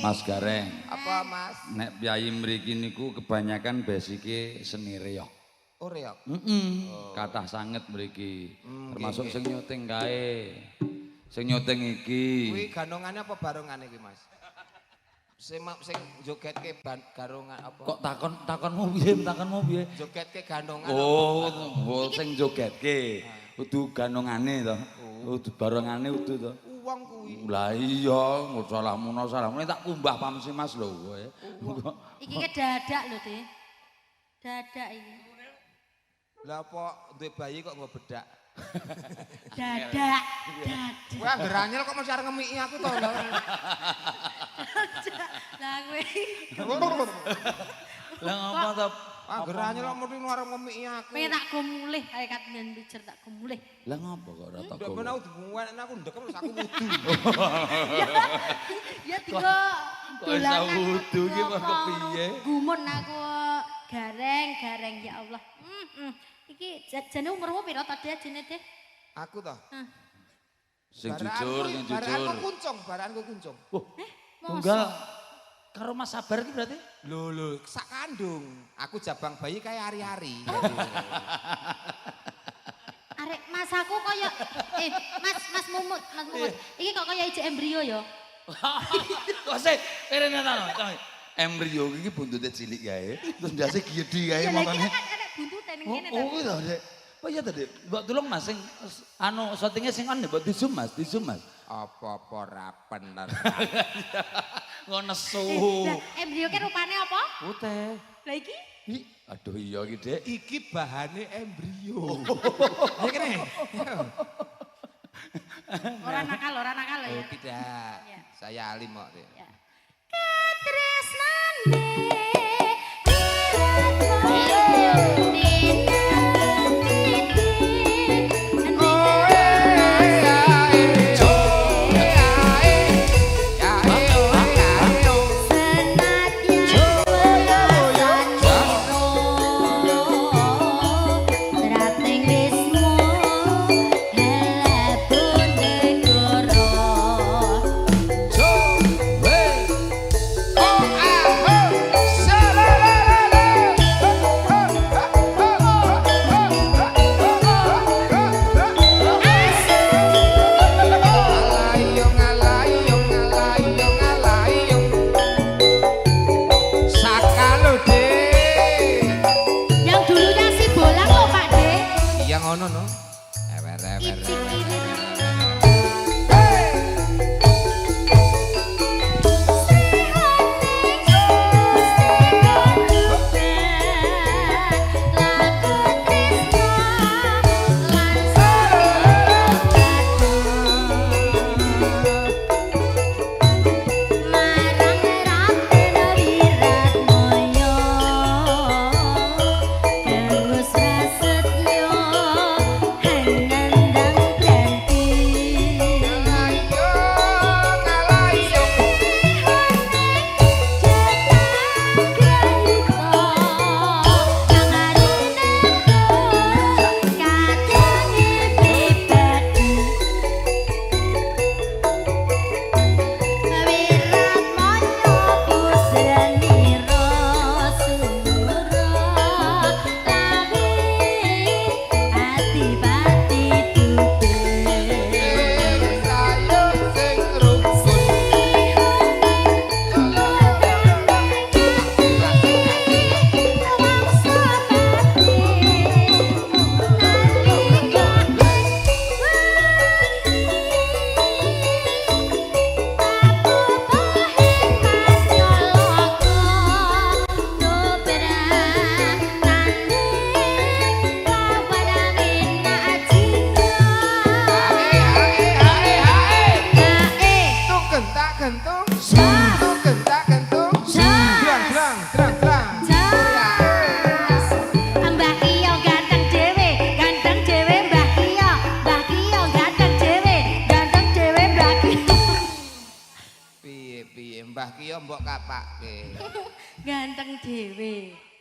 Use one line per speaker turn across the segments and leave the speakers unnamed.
Mas Gareng.
Apa Mas?
Nek piyayi mriki niku kebanyakan basike seni reog.
Oh reog.
Kathah sanget mriki. Termasuk sing nyuting kae. Sing nyuting iki.
Kuwi ganongannya apa barongane iki Mas? Sing jogetke garungan apa?
Kok takonmu piye?
Jogetke ganongan.
Oh, sing jogetke. Kudu ganongane to. Kudu barongane kudu to.
Uang kuwi.
Lah iya, salahmu tak kumbah pamsi Mas lho kowe.
Iki ke dadak lho, De. Dadak iki.
Lah apa duwe bayi kok nggo bedak?
Dadak.
Kowe anggere anyel kok mesti arep ngemiki aku to lho.
Lah kowe.
Lah ngapa to?
Anggere anyel kok mesti arep ngemiki aku.
Pengen tak go mulih, ae kat men pijer tak go mulih.
Lah ngapa kok ora tak
Ndak ben aku dibuwen aku ndek terus aku wudu.
Ya tiga
Kok iso wudu iki kok kepiye?
Gumun aku gareng ya Allah. Iki jane umurmu piro to, De? Jene, De?
Aku to.
Sing jujur.
Baranku kuncung.
Tunggal karo Mas Sabar iki berarti?
Lho, sak kandung. Aku jabang bayi kayak hari-hari.
Arek Mas aku kaya Mas Mumut. Iki kok kaya ijek embrio ya.
Kok sik rene ta. Embrio iki buntute cilik kae, terus ndase gede kae makane.
Ya lagi kan buntute ning kene ta.
Oh kuwi to, Dek. Oh iya to, Dek. Mbok tulung Mas sing syutinge sing on mbok di zoom Mas.
Apa-apa ra bener.
Ngono nesu.
Lah embrio ki rupane apa?
Putih.
Lah iki?
Aduh iya iki, Dek.
Iki bahane embrio. Ya kene.
Orang nakal ya.
Oh tidak.
Ya.
Saya alim kok.
Ya. Katresnane wiratmu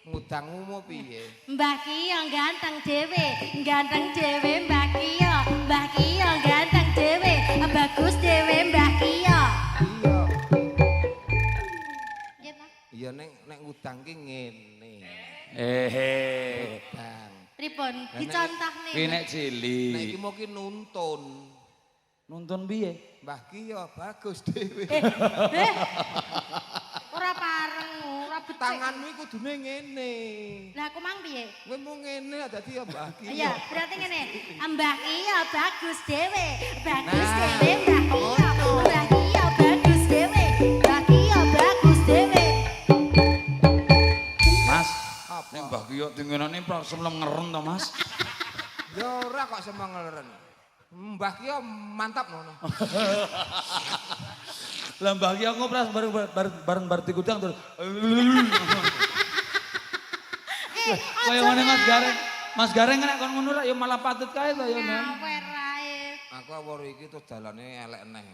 Ngudangmu piye?
Mbah ki yo ganteng dhewe Mbah ki yo ganteng dhewe bagus dhewe Mbah ki yo.
udang ki ngene. Udang.
Pripun? Dicontoh nih.
Ki nek
Nek
cilik.
iki mau ki nuntun.
Nuntun piye?
Mbah ki ya bagus dhewe.
Ora pareng, ora becik.
Tanganmu iku kudune ngene.
Lah aku mang piye?
Kowe mau ngene dadi ya mbah ki.
Iya, berarti ngene. Mbah ki ya bagus dhewe. Bagus
Nah.
dhewe mbah ki ya. Mbah ki ya bagus dhewe. Mbah ki ya bagus dhewe.
Mas,
Apa?
nek Mbah Kiyo dingenane selem ngeren to, Mas.
Ya ora kok semengelen. Mbah ki ya mantap ngono.
Lah Mbah Kiyo ngopras bareng bar digudang terus. Kaya ngene Mas Gareng. Mas Gareng nek kon ngono ya malah patut kae to ya, Men.
Ngawer ae.
Aku awor iki terus dalane elek eneh.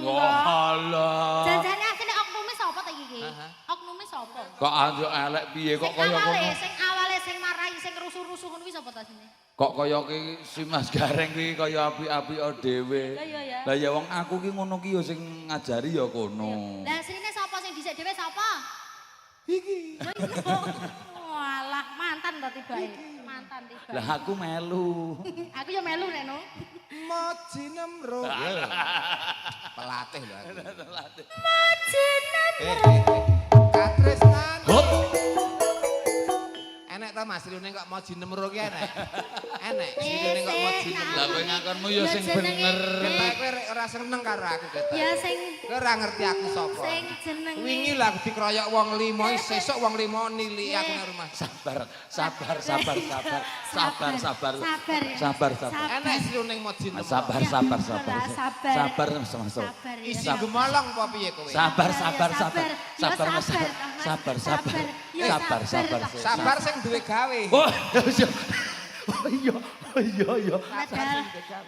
Walah.
Janjane asline oknume sapa ta iki?
Hah?
Oknume sapa?
Kok aja elek piye kok kaya kono.
Sing awale sing marahi sing rusuh-rusuh ngono kuwi sapa ta sini?
Kok kaya ki si Mas Gareng ki kaya apik-apik dhewe.
Lah iya ya.
Lah ya wong aku ki ngono ki ya sing ngajari ya kono.
Lah sine sapa sing dhisik dhewe sapa?
Iki.
Walah mantan to tibake. Mantan tibake.
Lah aku melu.
Aku ya melu nek no.
Moji nemro. Pelatih lho aku.
Majenem.
Katresnan.
Hop.
Enek ta Mas Riune kok moji nemro ki enek. Enek Riune kok moji nemro.
Lah kowe ngakonmu ya sing bener.
Ketek kowe rek ora seneng karo aku ketek.
Ya sing
Kowe ora ngerti aku sapa.
sing jenenge.
Wingi lah aku dikeroyok wong limo, sesuk wong limo niliki aku nang rumah.
Sabar.
Sabar ya.
Sabar.
Enek Riune moji nemro.
Sabar.
Sabar.
Sabar Mas.
Sabar ya.
Isi gemolong apa piye kowe?
Sabar.
Sabar sing duwe gawe.
Oh iya.
Padahal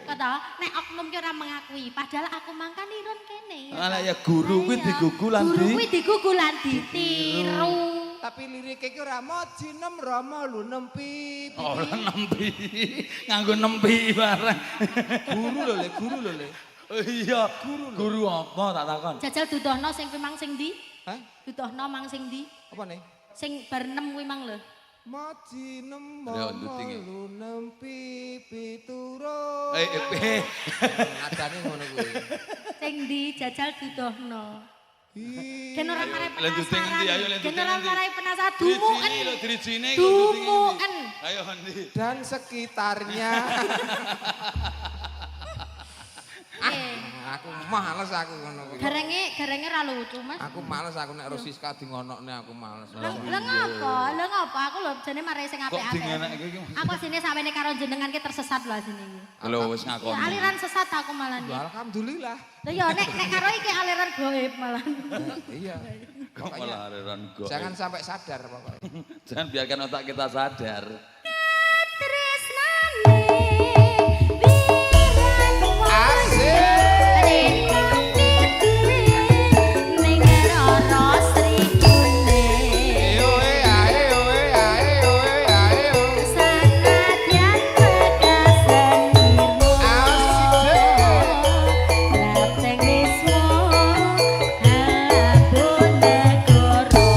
kata nek oknum ki ora mengakui, padahal aku mangkan irun kene.
Alah ya guru kuwi digugu lan
Guru kuwi digugu lan ditiru.
Tapi lirike ki ora moji nemro lu nempi.
ora nempi. Nganggo nempi bareng.
Guru lho le.
Iya, guru apa tak takon?
Jajal dudohno sing kuwi mang sing ndi?
Hah?
Dudohno mang sing ndi?
Apa nih?
Sing bar 6 kuwi mang lho.
Moji nemro
Ya, nduting ya.
lu nempi pituro. Nadane ngono kuwi.
Sing ndi jajal dudohno. Gen ora marai
Lan nduting endi? Ayo, lan
penasaran. Gen
nduting
ora
endi?
marai penasaran dumuken.
Dirijine
Dumuken.
Ayo Handi.
Dan sekitarnya. Aku males aku ngono kuwi.
Garenge ra lucu, Mas.
Aku males aku nek Rosiska di ngonokne aku males.
Lah ngapa? Lah ngapa? Aku lho jane marai sing
Kok
apik-apik.
dingenekke iki?
Aku sini sampe karo jenengan ki tersesat lah sini iki.
Lho wis ngakoni.
Aliran sesat aku malah nih.
Alhamdulillah.
Lah ya nek karo iki aliran goib malah.
Iya.
Kok malah aliran go.
Jangan sampai sadar pokoknya.
Jangan biarkan otak kita sadar.
Tresnane biran
Asik.
ning rara srikune sanadyan bekas nirmo lateng ismo abun negara.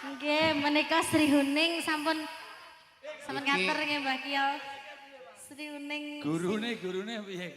Nggih, menika Sri Huning sampun
Iki-
ngatur nggih Mbak Kiyo. Sri Huning
Gurune piye?